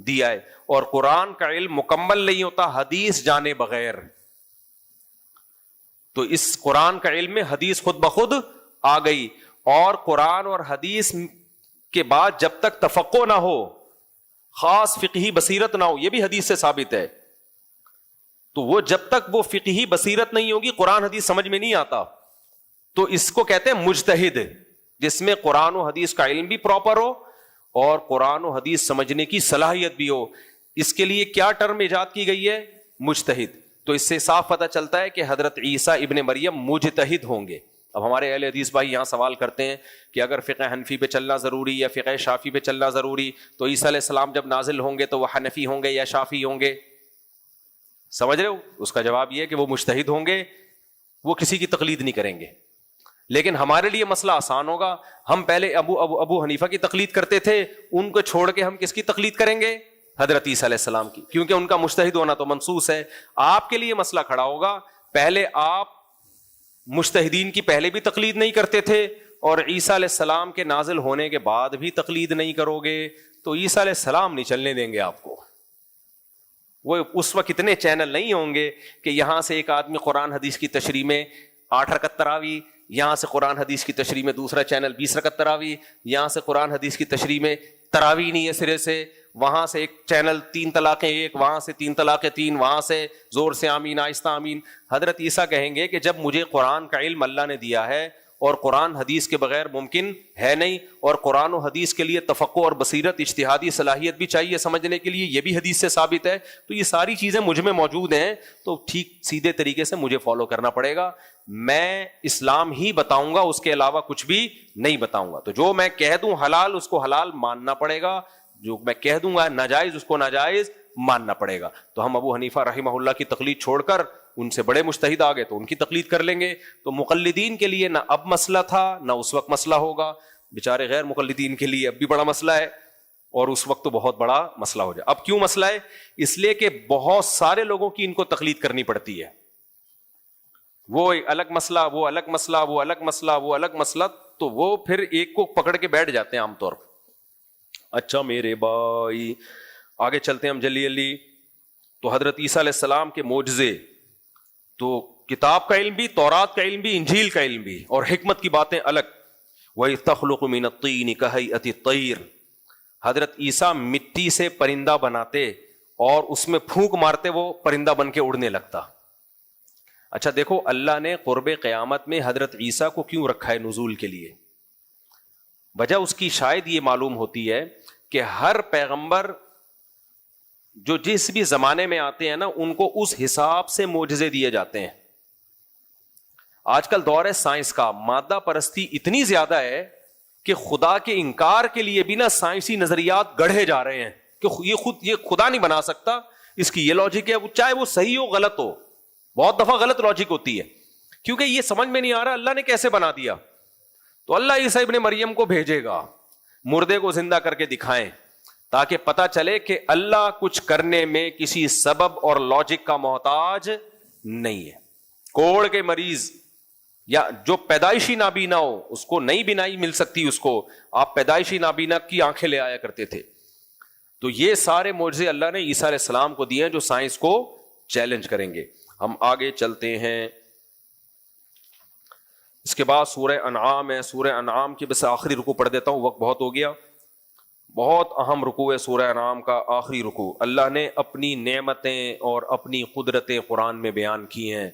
دیا ہے. اور قرآن کا علم مکمل نہیں ہوتا حدیث جانے بغیر. تو اس قرآن کا علم میں حدیث خود بخود آ گئی, اور قرآن اور حدیث کے بعد جب تک تفقع نہ ہو, خاص فقہی بصیرت نہ ہو, یہ بھی حدیث سے ثابت ہے, تو وہ جب تک وہ فقہی بصیرت نہیں ہوگی قرآن حدیث سمجھ میں نہیں آتا. تو اس کو کہتے ہیں مجتہد, جس میں قرآن و حدیث کا علم بھی پراپر ہو اور قرآن و حدیث سمجھنے کی صلاحیت بھی ہو. اس کے لیے کیا ٹرم ایجاد کی گئی ہے؟ مجتہد. تو اس سے صاف پتہ چلتا ہے کہ حضرت عیسیٰ ابن مریم مجتہد ہوں گے. اب ہمارے اہل حدیث بھائی یہاں سوال کرتے ہیں کہ اگر فقہ حنفی پہ چلنا ضروری یا فقہ شافی پہ چلنا ضروری, تو عیسیٰ علیہ السلام جب نازل ہوں گے تو وہ حنفی ہوں گے یا شافی ہوں گے؟ سمجھ رہے ہو؟ اس کا جواب یہ ہے کہ وہ مجتہد ہوں گے, وہ کسی کی تقلید نہیں کریں گے. لیکن ہمارے لیے مسئلہ آسان ہوگا, ہم پہلے ابو حنیفہ کی تقلید کرتے تھے, ان کو چھوڑ کے ہم کس کی تقلید کریں گے؟ حضرت عیسیٰ علیہ السلام کی, کیونکہ ان کا مجتہد ہونا تو منصوص ہے. آپ کے لیے مسئلہ کھڑا ہوگا, پہلے آپ مجتہدین کی پہلے بھی تقلید نہیں کرتے تھے اور عیسیٰ علیہ السلام کے نازل ہونے کے بعد بھی تقلید نہیں کرو گے, تو عیسیٰ علیہ السلام نہیں چلنے دیں گے آپ کو. وہ اس وقت اتنے چینل نہیں ہوں گے کہ یہاں سے ایک آدمی قرآن حدیث کی تشریح میں 8 رکعت تراویح, یہاں سے قرآن حدیث کی تشریح میں دوسرا چینل 20 رکعت تراویح, یہاں سے قرآن حدیث کی تشریح میں تراویح نہیں ہے سرے سے, وہاں سے ایک چینل 3 طلاقیں 1, وہاں سے 3 طلاقیں 3, وہاں سے زور سے آمین آہستہ آمین. حضرت عیسیٰ کہیں گے کہ جب مجھے قرآن کا علم اللہ نے دیا ہے اور قرآن حدیث کے بغیر ممکن ہے نہیں, اور قرآن و حدیث کے لیے تفقع اور بصیرت اجتہادی صلاحیت بھی چاہیے سمجھنے کے لیے, یہ بھی حدیث سے ثابت ہے, تو یہ ساری چیزیں مجھ میں موجود ہیں, تو ٹھیک سیدھے طریقے سے مجھے فالو کرنا پڑے گا. میں اسلام ہی بتاؤں گا, اس کے علاوہ کچھ بھی نہیں بتاؤں گا. تو جو میں کہہ دوں حلال اس کو حلال ماننا پڑے گا, جو میں کہہ دوں گا ناجائز اس کو ناجائز ماننا پڑے گا. تو ہم ابو حنیفہ رحمہ اللہ کی تقلید چھوڑ کر ان سے بڑے مجتہد آ گئے تو ان کی تقلید کر لیں گے. تو مقلدین کے لیے نہ اب مسئلہ تھا نہ اس وقت مسئلہ ہوگا, بیچارے غیر مقلدین کے لیے اب بھی بڑا مسئلہ ہے اور اس وقت تو بہت بڑا مسئلہ ہو جائے. اب کیوں مسئلہ ہے؟ اس لیے کہ بہت سارے لوگوں کی ان کو تقلید کرنی پڑتی ہے. وہ الگ مسئلہ, وہ الگ مسئلہ, وہ الگ مسئلہ, وہ الگ مسئلہ, تو وہ پھر ایک کو پکڑ کے بیٹھ جاتے ہیں عام طور پر. اچھا میرے بھائی آگے چلتے ہیں ہم جلدی جلدی. تو حضرت عیسیٰ علیہ السلام کے معجزے, تو کتاب کا علم بھی, تورات کا علم بھی, انجیل کا علم بھی, اور حکمت کی باتیں الگ. وَإِذْ تَخْلُقُ مِنَ الطِّينِ كَهَيْئَةِ الطَّيْرِ, حضرت عیسیٰ مٹی سے پرندہ بناتے اور اس میں پھونک مارتے وہ پرندہ بن کے اڑنے لگتا. اچھا دیکھو, اللہ نے قرب قیامت میں حضرت عیسیٰ کو کیوں رکھا ہے نزول کے لیے؟ وجہ اس کی شاید یہ معلوم ہوتی ہے کہ ہر پیغمبر جو جس بھی زمانے میں آتے ہیں نا, ان کو اس حساب سے معجزے دیے جاتے ہیں. آج کل دور ہے سائنس کا, مادہ پرستی اتنی زیادہ ہے کہ خدا کے انکار کے لیے بھی نا سائنسی نظریات گڑھے جا رہے ہیں کہ یہ خدا نہیں بنا سکتا, اس کی یہ لاجک ہے, چاہے وہ صحیح ہو غلط ہو. بہت دفعہ غلط لاجک ہوتی ہے کیونکہ یہ سمجھ میں نہیں آ رہا اللہ نے کیسے بنا دیا. تو اللہ عیسیٰ ابن مریم کو بھیجے گا, مردے کو زندہ کر کے دکھائیں, تاکہ پتہ چلے کہ اللہ کچھ کرنے میں کسی سبب اور لاجک کا محتاج نہیں ہے. کوڑ کے مریض یا جو پیدائشی نابینا ہو اس کو نئی بینائی مل سکتی, اس کو آپ پیدائشی نابینا کی آنکھیں لے آیا کرتے تھے. تو یہ سارے معجزے اللہ نے عیسیٰ علیہ السلام کو دیے ہیں جو سائنس کو چیلنج کریں گے. ہم آگے چلتے ہیں. اس کے بعد سورہ انعام ہے. سورہ انعام کی بس آخری رکوع پڑھ دیتا ہوں, وقت بہت ہو گیا. بہت اہم رکوع ہے سورہ انعام کا آخری رکوع. اللہ نے اپنی نعمتیں اور اپنی قدرتیں قرآن میں بیان کی ہیں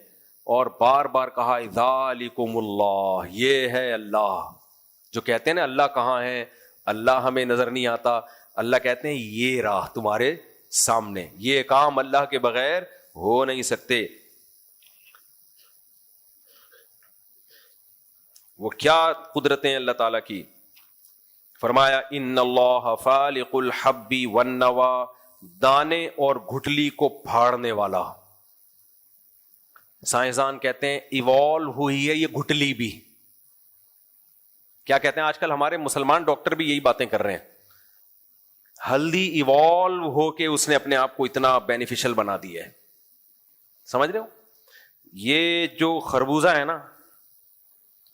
اور بار بار کہا ذالکم اللہ, یہ ہے اللہ. جو کہتے ہیں نا اللہ کہاں ہے, اللہ ہمیں نظر نہیں آتا, اللہ کہتے ہیں یہ راہ تمہارے سامنے, یہ کام اللہ کے بغیر ہو نہیں سکتے. وہ کیا قدرتیں اللہ تعالیٰ کی؟ فرمایا ان اللہ فالق الحب والنوا, دانے اور گھٹلی کو پھاڑنے والا. سائنسدان کہتے ہیں ایوالو ہوئی ہے یہ گھٹلی بھی. کیا کہتے ہیں آج کل ہمارے مسلمان ڈاکٹر بھی یہی باتیں کر رہے ہیں, ہلدی ایوالو ہو کے اس نے اپنے آپ کو اتنا بینیفیشل بنا دیا ہے. سمجھ رہے ہو؟ یہ جو خربوزہ ہے نا,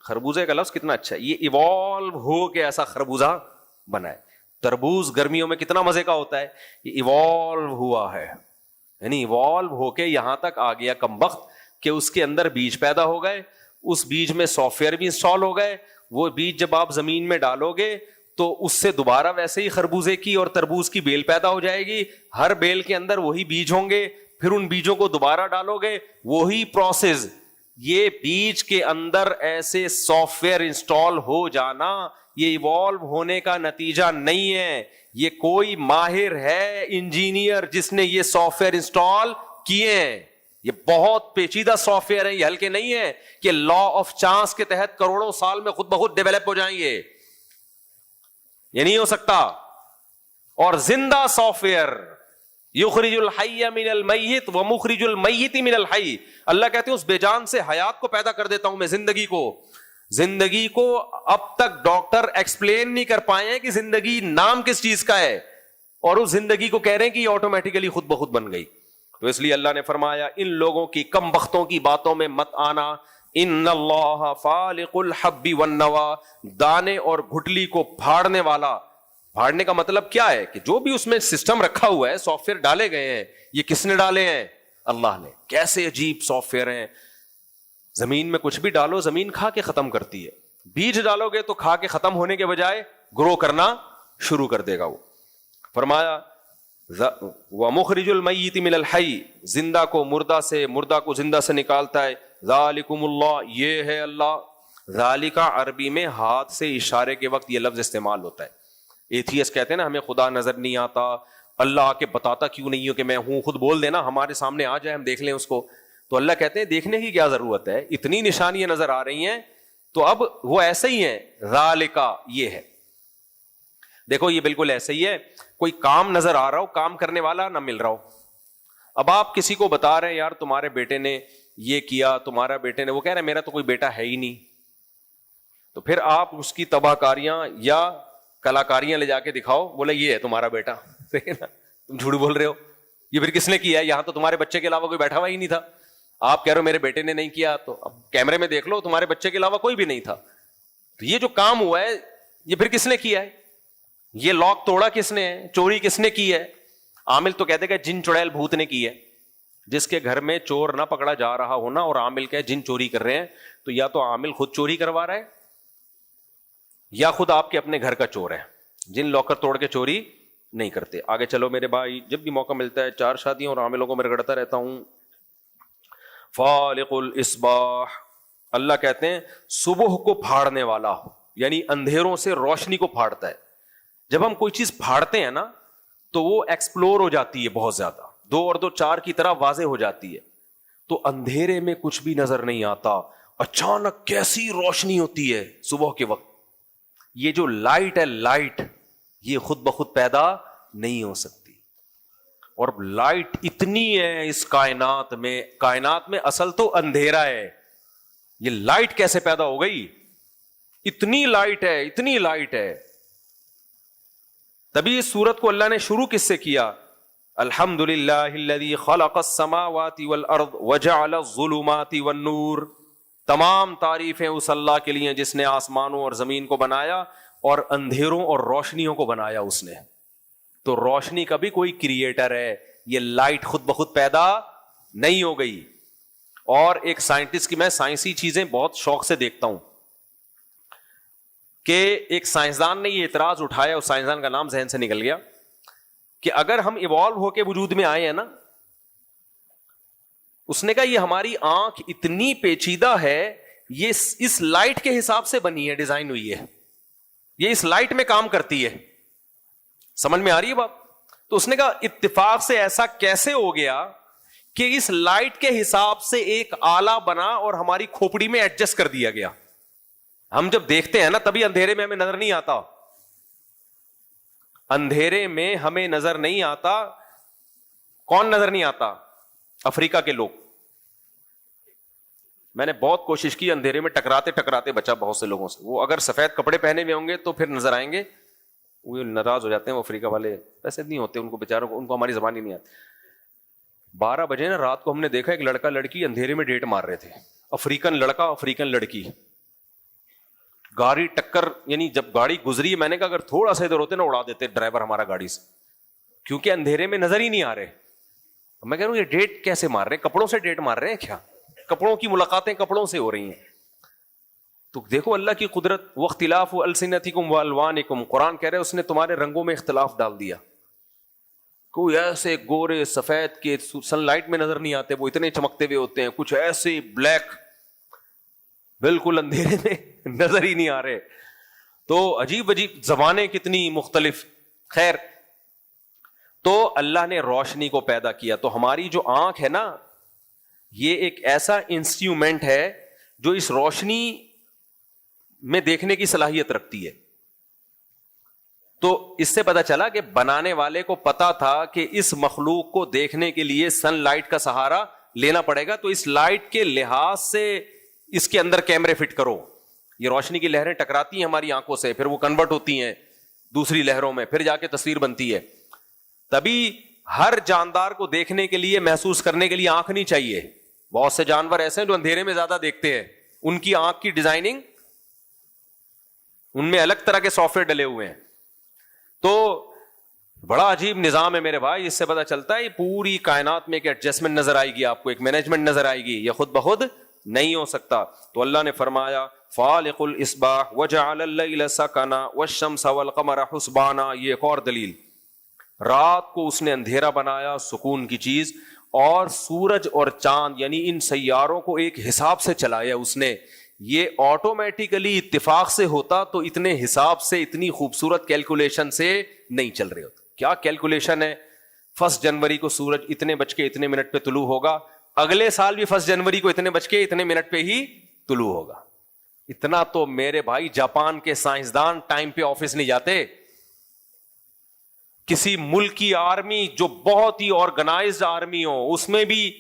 خربوزے کا لفظ کتنا اچھا ہے, یہ ایوالو ہو کے ایسا خربوزہ بنا ہے. تربوز گرمیوں میں کتنا مزے کا ہوتا ہے. یہ ایوالو ہوا ہے, یعنی ایوالو ہو کے یہاں تک آ گیا کمبخت کہ اس کے اندر بیج پیدا ہو گئے, اس بیج میں سافٹ ویئر بھی انسٹال ہو گئے. وہ بیج جب آپ زمین میں ڈالو گے تو اس سے دوبارہ ویسے ہی خربوزے کی اور تربوز کی بیل پیدا ہو جائے گی. ہر بیل کے اندر وہی بیج ہوں گے, پھر ان بیجوں کو دوبارہ ڈالو گے, وہی پروسیس. یہ بیج کے اندر ایسے سافٹ ویئر انسٹال ہو جانا یہ ایوالو ہونے کا نتیجہ نہیں ہے. یہ کوئی ماہر ہے انجینئر جس نے یہ سافٹ ویئر انسٹال کیے ہیں. یہ بہت پیچیدہ سافٹ ویئر ہے, یہ ہلکے نہیں ہے کہ لا آف چانس کے تحت کروڑوں سال میں خود بخود ڈیولپ ہو جائیں گے. یہ نہیں ہو سکتا. اور زندہ سافٹ ویئر, یخرج الحی من المیت ومخرج المیت من الحی. اللہ کہتے ہیں اس بے جان سے حیات کو پیدا کر دیتا ہوں میں, زندگی کو. زندگی کو اب تک ڈاکٹر ایکسپلین نہیں کر پائے ہیں کہ زندگی نام کس چیز کا ہے, اور اس زندگی کو کہہ رہے ہیں کہ یہ آٹومیٹیکلی خود بخود بن گئی. تو اس لیے اللہ نے فرمایا ان لوگوں کی کم بختوں کی باتوں میں مت آنا. ان اللہ فالق الحب والنوا, دانے اور گھٹلی کو پھاڑنے والا. پھاڑنے کا مطلب کیا ہے کہ جو بھی اس میں سسٹم رکھا ہوا ہے, سافٹ ویئر ڈالے گئے ہیں, یہ کس نے ڈالے ہیں؟ اللہ نے. کیسے عجیب سافٹ ویئر ہیں. زمین میں کچھ بھی ڈالو زمین کھا کے ختم کرتی ہے, بیج ڈالو گے تو کھا کے ختم ہونے کے بجائے گرو کرنا شروع کر دے گا. وہ فرمایا وَمُخْرِجُ الْمَيِّتِ مِنَ الْحَيِّ, زندہ کو مردہ سے, مردہ کو زندہ سے نکالتا ہے. ذَلِكُمُ اللَّهُ, یہ ہے اللہ. ذَلِكَ عربی میں ہاتھ سے اشارے کے وقت یہ لفظ استعمال ہوتا ہے. ایتھیس کہتے ہیں نا ہمیں خدا نظر نہیں آتا, اللہ آ کے بتاتا کیوں نہیں ہو کہ میں ہوں, خود بول دینا ہمارے سامنے آ جائے ہم دیکھ لیں اس کو. تو اللہ کہتے ہیں دیکھنے کی کیا ضرورت ہے, اتنی نشانیاں نظر آ رہی ہیں تو اب وہ ایسے ہی ہیں. ذَلِكَ یہ ہے. دیکھو یہ بالکل ایسے ہی ہے, کوئی کام نظر آ رہا ہو, کام کرنے والا نہ مل رہا ہو. اب آپ کسی کو بتا رہے ہیں یار تمہارے بیٹے نے یہ کیا, تمہارا بیٹے نے, وہ کہہ رہے ہیں میرا تو کوئی بیٹا ہے ہی نہیں. تو پھر آپ اس کی تباہ کاریاں یا کلاکاریاں لے جا کے دکھاؤ, بولے یہ ہے تمہارا بیٹا. تم جھوٹ بول رہے ہو, یہ پھر کس نے کیا ہے؟ یہاں تو تمہارے بچے کے علاوہ کوئی بیٹھا ہوا ہی نہیں تھا. آپ کہہ رہے ہو میرے بیٹے نے نہیں کیا, تو اب کیمرے میں دیکھ لو تمہارے بچے کے علاوہ کوئی بھی نہیں تھا. تو یہ جو کام ہوا ہے یہ پھر کس نے کیا ہے؟ یہ لاک توڑا کس نے ہے؟ چوری کس نے کی ہے؟ عامل تو کہتے کہ جن چڑیل بھوت نے کی ہے. جس کے گھر میں چور نہ پکڑا جا رہا ہونا اور عامل کہ جن چوری کر رہے ہیں, تو یا تو عامل خود چوری کروا رہا ہے یا خود آپ کے اپنے گھر کا چور ہے. جن لاکر توڑ کے چوری نہیں کرتے. آگے چلو میرے بھائی, جب بھی موقع ملتا ہے 4 شادیوں اور عاملوں کو میں رگڑتا رہتا ہوں. فالق الاصباح, اللہ کہتے ہیں صبح کو پھاڑنے والا, یعنی اندھیروں سے روشنی کو پھاڑتا ہے. جب ہم کوئی چیز پھاڑتے ہیں نا تو وہ ایکسپلور ہو جاتی ہے بہت زیادہ, 2 اور 2 4 کی طرح واضح ہو جاتی ہے. تو اندھیرے میں کچھ بھی نظر نہیں آتا, اچانک کیسی روشنی ہوتی ہے صبح کے وقت. یہ جو لائٹ ہے, لائٹ یہ خود بخود پیدا نہیں ہو سکتی. اور لائٹ اتنی ہے اس کائنات میں اصل تو اندھیرا ہے. یہ لائٹ کیسے پیدا ہو گئی؟ اتنی لائٹ ہے, اتنی لائٹ ہے. تبھی اس سورت کو اللہ نے شروع کس سے کیا؟ الحمدللہ الذی خلق السماوات والارض وجعل الظلمات والنور. تمام تعریفیں اس اللہ کے لیے جس نے آسمانوں اور زمین کو بنایا اور اندھیروں اور روشنیوں کو بنایا اس نے. تو روشنی کا بھی کوئی کریٹر ہے, یہ لائٹ خود بخود پیدا نہیں ہو گئی. اور ایک سائنٹسٹ کی, میں سائنسی چیزیں بہت شوق سے دیکھتا ہوں, کہ ایک سائنسدان نے یہ اعتراض اٹھایا, اس سائنسدان کا نام ذہن سے نکل گیا, کہ اگر ہم ایوالو ہو کے وجود میں آئے ہیں نا, اس نے کہا یہ ہماری آنکھ اتنی پیچیدہ ہے, یہ اس لائٹ کے حساب سے بنی ہے, ڈیزائن ہوئی ہے, یہ اس لائٹ میں کام کرتی ہے. سمجھ میں آ رہی ہے بات؟ تو اس نے کہا اتفاق سے ایسا کیسے ہو گیا کہ اس لائٹ کے حساب سے ایک آلہ بنا اور ہماری کھوپڑی میں ایڈجسٹ کر دیا گیا. ہم جب دیکھتے ہیں نا تبھی اندھیرے میں ہمیں نظر نہیں آتا, اندھیرے میں ہمیں نظر نہیں آتا. کون نظر نہیں آتا؟ افریقہ کے لوگ. میں نے بہت کوشش کی, اندھیرے میں ٹکراتے ٹکراتے بچا بہت سے لوگوں سے. وہ اگر سفید کپڑے پہنے ہوئے ہوں گے تو پھر نظر آئیں گے, وہ ناراض ہو جاتے ہیں وہ افریقہ والے, ایسے نہیں ہوتے ان کو بیچاروں کو, ان کو ہماری زبان ہی نہیں آتی. 12 بجے نا رات کو ہم نے دیکھا ایک لڑکا لڑکی اندھیرے میں ڈیٹ مار رہے تھے, افریقن لڑکا افریقن لڑکی. گاڑی ٹکر, یعنی جب گاڑی گزری, میں نے کہا اگر تھوڑا سا ادھر ہوتے نا اڑا دیتے ڈرائیور ہمارا گاڑی سے, کیونکہ اندھیرے میں نظر ہی نہیں آ رہے. میں کہہ رہا ہوں یہ ڈیٹ کیسے مار رہے ہیں, کپڑوں سے ڈیٹ مار رہے ہیں کیا؟ کپڑوں کی ملاقاتیں کپڑوں سے ہو رہی ہیں. تو دیکھو اللہ کی قدرت. واختلاف السنتکم والوانکم, قرآن کہہ رہے ہیں اس نے تمہارے رنگوں میں اختلاف ڈال دیا. کوئی ایسے گورے سفید کے سن لائٹ میں نظر نہیں آتے, وہ اتنے چمکتے ہوئے ہوتے ہیں, کچھ ایسے بلیک بالکل اندھیرے میں نظر ہی نہیں آ رہے. تو عجیب عجیب زبانیں کتنی مختلف. خیر, تو اللہ نے روشنی کو پیدا کیا. تو ہماری جو آنکھ ہے نا, یہ ایک ایسا انسٹرومنٹ ہے جو اس روشنی میں دیکھنے کی صلاحیت رکھتی ہے. تو اس سے پتا چلا کہ بنانے والے کو پتا تھا کہ اس مخلوق کو دیکھنے کے لیے سن لائٹ کا سہارا لینا پڑے گا, تو اس لائٹ کے لحاظ سے اس کے اندر کیمرے فٹ کرو. یہ روشنی کی لہریں ٹکراتی ہیں ہماری آنکھوں سے, پھر وہ کنورٹ ہوتی ہیں دوسری لہروں میں, پھر جا کے تصویر بنتی ہے. تبھی ہر جاندار کو دیکھنے کے لیے, محسوس کرنے کے لیے آنکھ نہیں چاہیے. بہت سے جانور ایسے ہیں جو اندھیرے میں زیادہ دیکھتے ہیں, ان کی آنکھ کی ڈیزائننگ, ان میں الگ طرح کے سافٹ ویئر ڈلے ہوئے ہیں. تو بڑا عجیب نظام ہے میرے بھائی. اس سے پتا چلتا ہے پوری کائنات میں ایک ایڈجسٹمنٹ نظر آئے گی آپ کو, ایک مینجمنٹ نظر آئے گی. یہ خود بخود نہیں ہو سکتا. تو اللہ نے فرمایا فالق الاصباح وجعل الليل سکنا والشمس والقمر حسبانا. یہ ایک اور دلیل, رات کو اس نے اندھیرا بنایا, سکون کی چیز, اور سورج اور چاند یعنی ان سیاروں کو ایک حساب سے چلایا اس نے. یہ آٹومیٹیکلی اتفاق سے ہوتا تو اتنے حساب سے, اتنی خوبصورت کیلکولیشن سے نہیں چل رہے ہوتے. کیا کیلکولیشن ہے, 1 جنوری کو سورج اتنے بج کے اتنے منٹ پہ طلوع ہوگا, اگلے سال بھی 1 جنوری کو اتنے بج کے اتنے منٹ پہ ہی طلوع ہوگا. اتنا تو میرے بھائی جاپان کے سائنسدان ٹائم پہ آفس نہیں جاتے. کسی ملک کی آرمی جو بہت ہی آرگنائزڈ آرمی ہو, اس میں بھی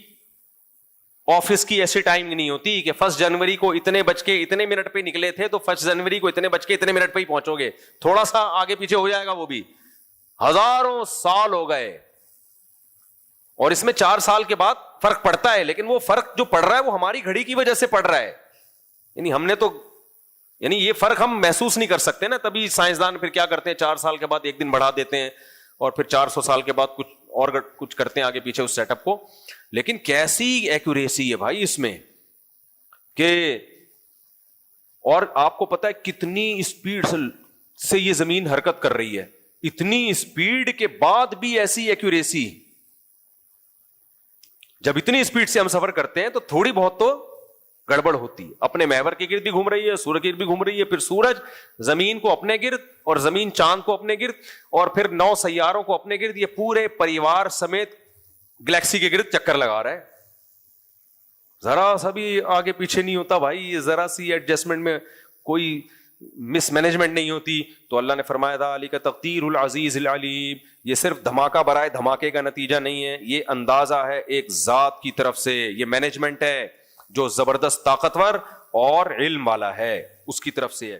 آفس کی ایسی ٹائم نہیں ہوتی کہ 1 جنوری کو اتنے بج کے اتنے منٹ پہ نکلے تھے تو 1 جنوری کو اتنے بج کے اتنے منٹ پہ ہی پہنچو گے. تھوڑا سا آگے پیچھے ہو جائے گا, وہ بھی ہزاروں سال ہو گئے. اور اس میں 4 سال کے بعد فرق پڑتا ہے, لیکن وہ فرق جو پڑ رہا ہے وہ ہماری گھڑی کی وجہ سے پڑ رہا ہے. یعنی ہم نے تو, یعنی یہ فرق ہم محسوس نہیں کر سکتے نا. تبھی سائنسدان پھر کیا کرتے ہیں, 4 سال کے بعد 1 دن بڑھا دیتے ہیں, اور پھر 400 سال کے بعد کچھ اور کچھ کرتے ہیں آگے پیچھے اس سیٹ اپ کو. لیکن کیسی ایکوریسی ہے بھائی اس میں کہ, اور آپ کو پتا ہے کتنی اسپیڈ سے یہ زمین حرکت کر رہی ہے, اتنی اسپیڈ کے بعد بھی ایسی ایکوریسی. جب اتنی اسپیڈ سے ہم سفر کرتے ہیں تو تھوڑی بہت تو گڑبڑ ہوتی ہے. اپنے محور کے گرد بھی گھوم رہی ہے, سورج کے گرد بھی گھوم رہی ہے, پھر سورج زمین کو اپنے گرد, اور زمین چاند کو اپنے گرد, اور پھر 9 سیاروں کو اپنے گرد. یہ پورے پریوار سمیت گلیکسی کے گرد چکر لگا رہا ہے. ذرا سا بھی آگے پیچھے نہیں ہوتا بھائی, ذرا سی ایڈجسٹمنٹ میں کوئی مس مینجمنٹ نہیں ہوتی. تو اللہ نے فرمایا ذالک تقدیر العزیز العلیم. یہ صرف دھماکہ برائے دھماکے کا نتیجہ نہیں ہے, یہ اندازہ ہے ایک ذات کی طرف سے, یہ مینجمنٹ ہے جو زبردست طاقتور اور علم والا ہے, اس کی طرف سے ہے.